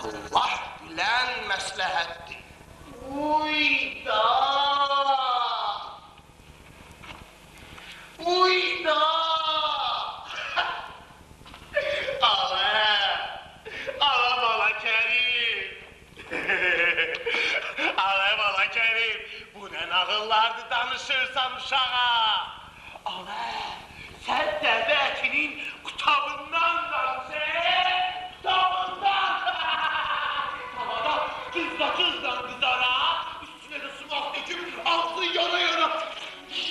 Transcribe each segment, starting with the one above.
Allah bilen məsləhətdir. Uyda! Uyda! Ala bala Kerim! Ala bala Kerim! Bu ne nağıllardı danışırsan uşağa! Ala! Sen deve etinin kutabından danışır! Kutabından! Havada tuzla kızara! Üstüne de sumak döküp ağzı yana yana!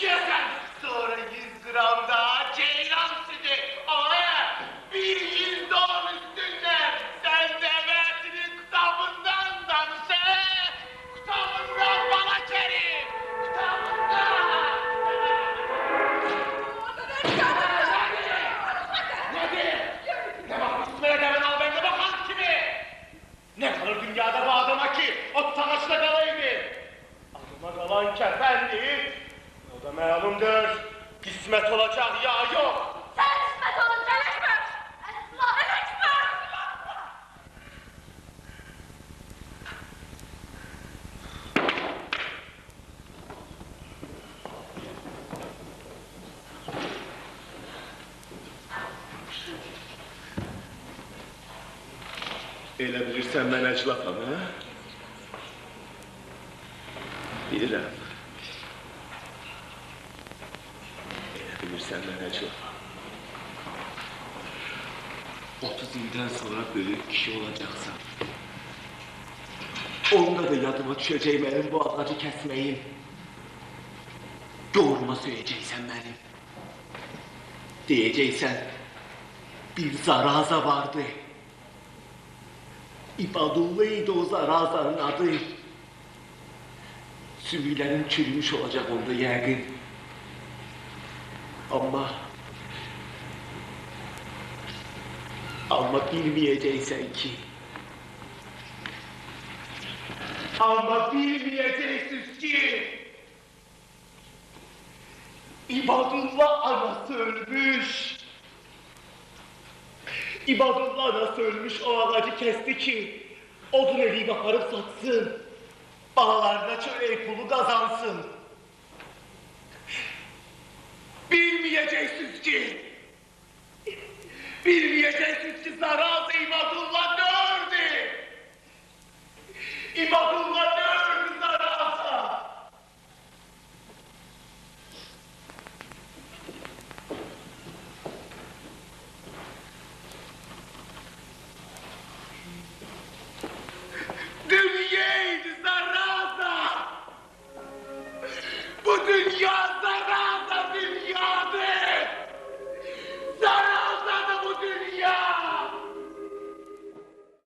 Yesen! Sonra 100 gram daha ceylan sütü! Ala! 100 doğum üstünde! Sen deve etinin kutabından danışır! Kutabından bana Kerim! Kutabından! Ne bakmışsın öyle demen al bende bakan kimi? Ne kalır dünyada bu adama ki o tanaşla kalaydı? Adama kalan kefen değil, o da malumdur. Kısmet olacak ya yok. Sen kısmet olunca eleşme! Esma eleşme! Elə bilirsən mən əclafam, hə? Bilirəm. Elə bilirsən mən əclafam. 30 ildən sonra böyük kişi olacaqsan. Onda da yadıma düşəcək mənim bu ağacı kəsməyim. Doğruma söyləyəcəksən mənim. Deyəcəksən, bir zaraza vardı. İbadullah'ydı o zarazanın adı. Sümüklerin çürümüş olacak onda yəqin. Ama bilmeyeceksen ki. Ama bilmeyeceksiniz ki. İbadullah anası ölmüş. İbadullah anası ölmüş, o ağacı kesti ki odun evi bakarıp satsın, bağlarına çöreği pulu kazansın. Bilmeyeceksiniz ki zaraz-ı İbadullah dördü. İbadullah dördü zaraza. Dünyaydı zaraza! Bu dünya zaraza!